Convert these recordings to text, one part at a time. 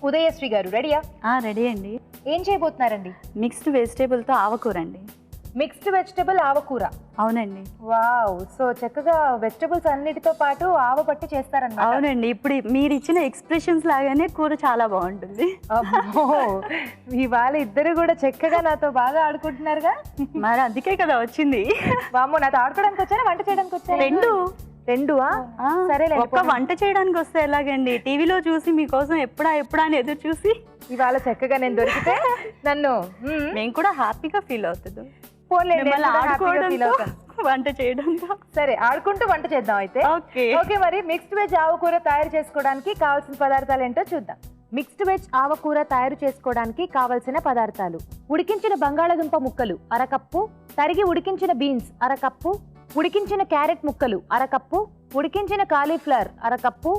ఉదయశ్రీ గారు రెడీయా? రెడీ అండి. ఏం చేయబోతున్నారండి? మిక్స్డ్ వెజిటేబుల్తో ఆవకూర అండి. మిక్స్డ్ వెజిటబుల్ ఆవకూర. అవునండి. వావ్, సో చక్కగా వెజిటబుల్స్ అన్నిటితో పాటు ఆవ పట్టి చేస్తారన్నమాట. అవునండి. ఇప్పుడు మీరు ఇచ్చిన ఎక్స్ప్రెషన్స్ లాగానే కూర చాలా బాగుంటుంది. అబ్బో, ఇవాళ ఇద్దరు కూడా చక్కగా నాతో బాగా ఆడుకుంటున్నారుగా. మరి అందుకే కదా వచ్చింది. వామ్మో, నాతో ఆడుకోవడానికి వచ్చారా వంట చేయడానికి వచ్చారా? రెండువా? సరేలే. ఒక్క వంట చేయడానికి వస్తే ఎలాగండి? టీవీలో చూసి మీకోసం ఎప్పుడా అని ఎదురు చూసి ఇవాళ చక్కగా నేను దొరికితే నన్ను మేము కూడా హ్యాపీగా ఫీల్ అవుతుంది. వంట చేయడంతో. సరే, ఆడుకుంటూ వంట చేద్దాం అయితే. ఓకే, మరి మిక్స్డ్ వెజ్ ఆవకూర తయారు చేసుకోవడానికి కావాల్సిన పదార్థాలు ఏంటో చూద్దాం. మిక్స్డ్ వెజ్ ఆవకూర తయారు చేసుకోవడానికి కావలసిన పదార్థాలు: ఉడికించిన బంగాళదుంప ముక్కలు అరకప్పు, తరిగి ఉడికించిన బీన్స్ అరకప్పు, ఉడికించిన క్యారెట్ ముక్కలు అరకప్పు, ఉడికించిన కాలీఫ్లవర్ అరకప్పు,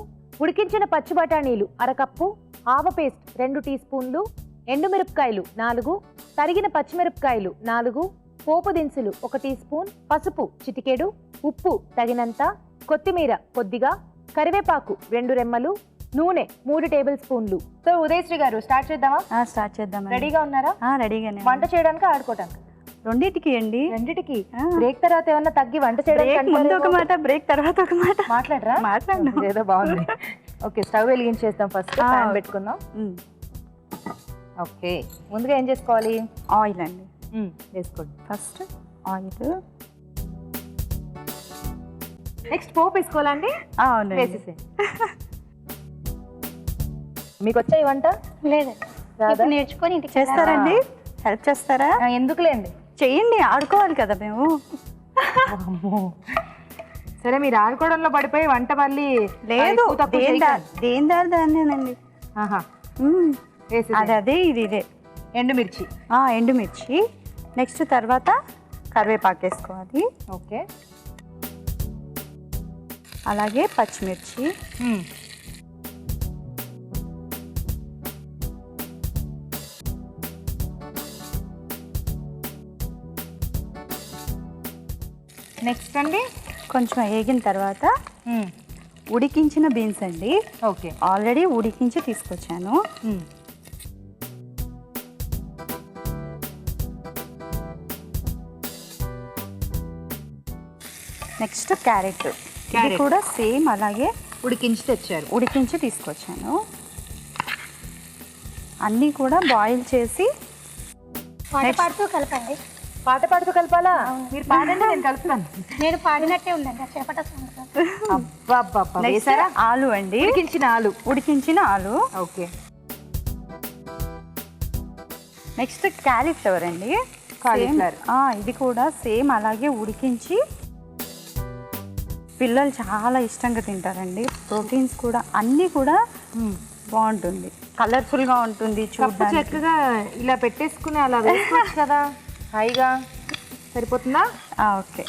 ఉడికించిన పచ్చి బఠానీలు అరకప్పు, ఆవ పేస్ట్ 2 టీ స్పూన్లు, ఎండుమిరపకాయలు 4, తరిగిన పచ్చిమిరపకాయలు 4, పోపు దినుసులు 1 టీ స్పూన్, పసుపు చిటికెడు, ఉప్పు తగినంత, కొత్తిమీర కొద్దిగా, కరివేపాకు 2 రెమ్మలు, నూనె 3 టేబుల్ స్పూన్లు. సో ఉదయశ్రీ గారు స్టార్ట్ చేద్దామా? స్టార్ట్ చేద్దాం. రెడీగా ఉన్నారా? రెడీగానే. వంట చేయడానికి ఆడుకోవడానికి రెండింటికి అండి. రెండింటికి. బ్రేక్ తర్వాత ఏమన్నా తగ్గి వంట చేయడానికి ముందు ఒక మాట, బ్రేక్ తర్వాత ఒక మాట మాట్లాడరా? మాట్లాడదాం. ఏదో బాగుంది. ఓకే, స్టవ్ వెలిగించేద్దాం. ఫస్ట్ ప్యాన్ పెట్టుకుందాం. ఓకే, ముందుగా ఏం చేసుకోవాలి? ఆయిల్ అండి. వేసుకోండి. ఫస్ట్ ఆయిల్, నెక్స్ట్ పోపు వేసుకోవాలండి. అవును, వేసేసే. మీకు వచ్చాయి వంట? లేదు, నేర్చుకొని ఇంటికి చేస్తారండి. హెల్ప్ చేస్తారా? ఎందుకులేండి, చెయ్యండి, ఆడుకోవాలి కదా మేము. సరే, మీరు ఆడుకోవడంలో పడిపోయి వంట మళ్ళీ లేదు, దేనిదారిదాన్నేనండి. అదే ఇదే ఎండుమిర్చి. ఎండుమిర్చి. నెక్స్ట్ తర్వాత కరివేపాకు వేసుకోవాలి. ఓకే, అలాగే పచ్చిమిర్చి, నెక్స్ట్ అండి కొంచెం వేగిన తర్వాత ఉడికించిన బీన్స్ అండి. ఓకే, ఆల్రెడీ ఉడికించి తీసుకొచ్చాను. Next carrot. ఇది కూడా సేమ్ అలాగే ఉడికించి తీసుకొచ్చాను. అన్నీ కూడా బాయిల్ చేసి పాడుతూ కలపండి. పాట పాడుతూ కలపాలా? మీరు పాడండి, నేను కలుపుతాను. నేను పాడినట్టే ఉందండి. చేపట ఆలు అండి. ఉడికించిన ఆలు. ఓకే, నెక్స్ట్ కాలీఫ్లవర్ అండి. ఇది కూడా సేమ్ అలాగే ఉడికించి పిల్లలు చాలా ఇష్టంగా తింటారండి. ప్రోటీన్స్ కూడా అన్నీ కూడా బాగుంటుంది, కలర్ఫుల్గా ఉంటుంది. చూడడానికి చక్కగా ఇలా పెట్టేసుకుని అలా వేసుకోవచ్చు కదా, హాయిగా. సరిపోతుందా? ఓకే.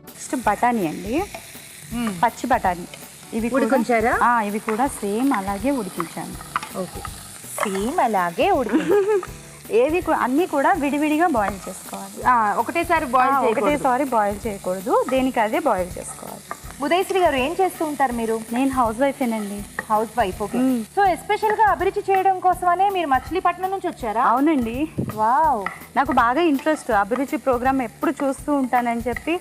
నెక్స్ట్ బఠానీ అండి. పచ్చి బఠానీ. ఇవి కూడా సేమ్ అలాగే ఉడికించాను. ఓకే, సేమ్ అలాగే అన్నీ కూడా విడివిడిగా బాయిల్ చేసుకోవాలి. ఒకటేసారి బాయిల్ చేయకూడదు, దేనికి అదే బాయిల్ చేసుకోవాలి. ఉదయశ్రీ గారు ఏం చేస్తూ ఉంటారు మీరు? నేను హౌస్ వైఫేనండి. House wife. Okay, so special గా అభిరుచి చేయడం కోసమనే మీరు మచిలీపట్నం నుంచి వచ్చారా? అవునండి. వావ్, నాకు బాగా ఇంట్రెస్ట్. అభిరుచి ప్రోగ్రామ్ ఎప్పుడు చూస్తూ ఉంటానని చెప్పి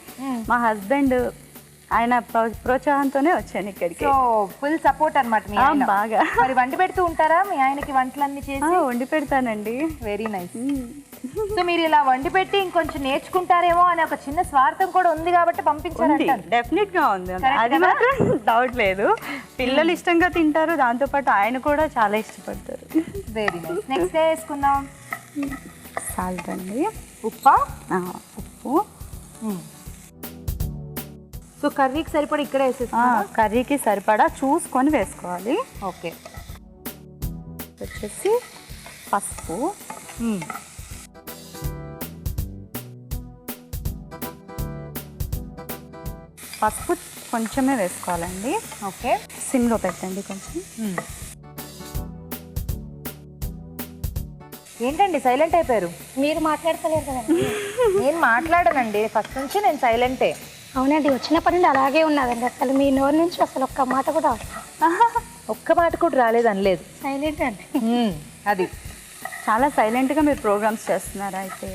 మా హస్బెండ్ ఆయన ప్రోత్సాహంతోనే వచ్చాను ఇక్కడికి. సో ఫుల్ సపోర్ట్ అన్నమాట మీ ఆయన. బాగా. మరి వండి పెడుతూ ఉంటారా మీ ఆయనకి? వంటలన్నీ చేసి వండి పెడతానండి. Very nice. సో మీరు ఇలా వండి పెట్టి ఇంకొంచెం నేర్చుకుంటారేమో అనే ఒక చిన్న స్వార్థం కూడా ఉంది కాబట్టి పంపించారంటారు. డెఫినెట్ గా ఉంది, అది మాత్రం డౌట్ లేదు. పిల్లలు ఇష్టంగా తింటారు, దాంతోపాటు ఆయన కూడా చాలా ఇష్టపడతారు. Very nice. నెక్స్ట్ వేసుకుందాం. సాల్ట్ అండి. ఉప్పు. సో కర్రీకి సరిపడా ఇక్కడే వేసేస్తాను. కర్రీకి సరిపడా చూసుకొని వేసుకోవాలి. ఓకే, వచ్చేసి పసుపు, పసుపు కొంచెమే వేసుకోవాలండి. ఓకే, సిమ్లో పెట్టండి కొంచెం. ఏంటండి సైలెంట్ అయిపోయారు? మీరు మాట్లాడతలేరు కదండి. నేను మాట్లాడనండి, ఫస్ట్ నుంచి నేను సైలెంటే. అవునండి, వచ్చినప్పటి నుండి అలాగే ఉన్నదండి. అసలు మీ నోరు నుంచి అసలు ఒక్క మాట కూడా ఒక్క మాట కూడా రాలేదు అనలేదు. సైలెంట్ అండి. అది చాలా సైలెంట్గా మీరు ప్రోగ్రామ్స్ చేస్తున్నారా అయితే?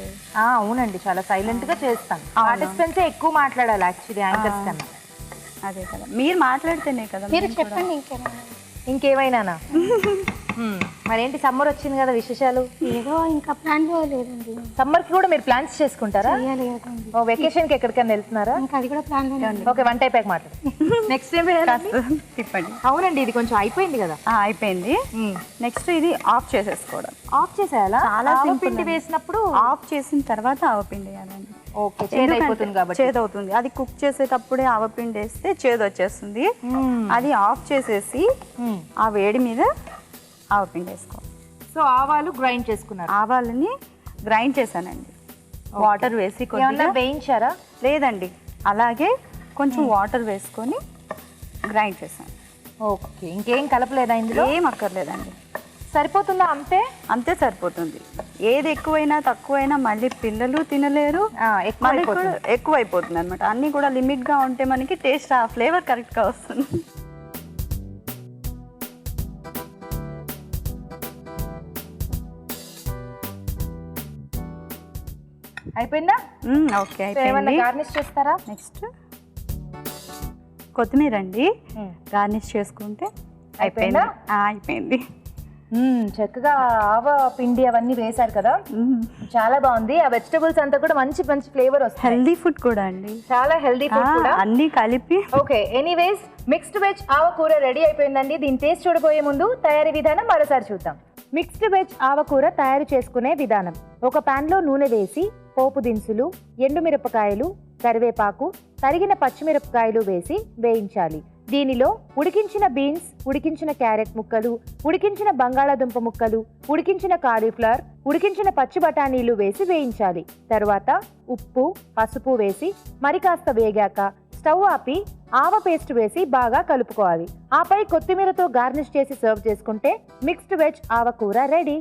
అవునండి, చాలా సైలెంట్ గా చేస్తాను. పార్టిసిపెంట్స్ ఎక్కువ మాట్లాడాలి యాక్చువల్లీ యాంకర్స్ కన్నా. అదే కదా, మీరు మాట్లాడితేనే కదా. మీరు చెప్పండి ఇంకేమైనా. ఇంకేమైనానా? మరేంటి సమ్మర్ వచ్చింది కదా, విశేషాలు? ఏదో ఇంకా ప్లాన్ లేదండి. సమ్మర్ కి కూడా మీరు ప్లాన్స్ చేసుకుంటారా? చేయలేదండి. వెకేషన్ కి ఎక్కడికైనా వెళ్తున్నారా? ఇంకా అది కూడా ప్లాన్ లేదండి. ఓకే, వన్ టైప్ మాట్లాడు. నెక్స్ట్ ఏం తిప్పండి. అవునండి, ఇది కొంచెం అయిపోయింది కదా. అయిపోయింది. నెక్స్ట్ ఇది ఆఫ్ చేసేసుకోవడం. ఆఫ్ చేసేయాలా? చాలా పిండి వేసినప్పుడు ఆఫ్ చేసిన తర్వాత ఆవపిండి వేయాలండి. ఓకే, చేదైపోతుంది కాబట్టి. చేదవుతుంది. అది కుక్ చేసేటప్పుడే ఆవపిండి వేస్తే చేదు వచ్చేస్తుంది. అది ఆఫ్ చేసేసి ఆ వేడి మీద ఆవపిండి వేసుకోవాలి. సో ఆవాలు గ్రైండ్ చేసుకున్నారు? ఆవాలని గ్రైండ్ చేశానండి, వాటర్ వేసి. కొద్దిగా వేయించారా? లేదండి, అలాగే కొంచెం వాటర్ వేసుకొని గ్రైండ్ చేశాను. ఓకే, ఇంకేం కలపలేదా ఇందులో? ఏం అక్కర్లేదండి. సరిపోతుందా? అంతే అంతే సరిపోతుంది. ఏది ఎక్కువైనా తక్కువైనా మళ్ళీ పిల్లలు తినలేరు, ఎక్కువైపోతుంది అనమాట. అన్నీ కూడా లిమిట్గా ఉంటే మనకి టేస్ట్, ఆ ఫ్లేవర్ కరెక్ట్గా వస్తుంది. అయిపోయిందా? ఓకే, అయిపోయింది. గార్నిష్ చేస్తారా? నెక్స్ట్ కొత్తిమీర అండి, గార్నిష్ చేసుకుంటే అయిపోయిందా? అయిపోయింది. చక్కగా ఆవ పిండి అవన్నీ వేశారు కదా, చాలా బాగుంది. ఆ వెజిటబుల్స్ అంతా కూడా మంచి మంచి ఫ్లేవర్ వస్తుంది. హెల్దీ ఫుడ్ కూడా అండి, చాలా హెల్దీ ఫుడ్ కూడా, అన్ని కలిపి. ఓకే, ఎనీవేస్ మిక్స్డ్ వెజ్ ఆవ కూర రెడీ అయిపోయిందండి. దీని టేస్ట్ చూడబోయే ముందు తయారీ విధానం మరోసారి చూద్దాం. మిక్స్డ్ వెజ్ ఆవకూర తయారు చేసుకునే విధానం. ఒక పాన్ లో నూనె వేసి పోపు దినుసులు, ఎండుమిరపకాయలు, కరివేపాకు, తరిగిన పచ్చిమిరపకాయలు వేసి వేయించాలి. దీనిలో ఉడికించిన బీన్స్, ఉడికించిన క్యారెట్ ముక్కలు, ఉడికించిన బంగాళాదుంప ముక్కలు, ఉడికించిన కాలీఫ్లవర్, ఉడికించిన పచ్చి బఠానీలు వేసి వేయించాలి. తరువాత ఉప్పు, పసుపు వేసి మరి కాస్త వేగాక స్టవ్ ఆపి ఆవ పేస్ట్ వేసి బాగా కలుపుకోవాలి. ఆపై కొత్తిమీరతో గార్నిష్ చేసి సర్వ్ చేసుకుంటే మిక్స్డ్ వెజ్ ఆవకూర రెడీ.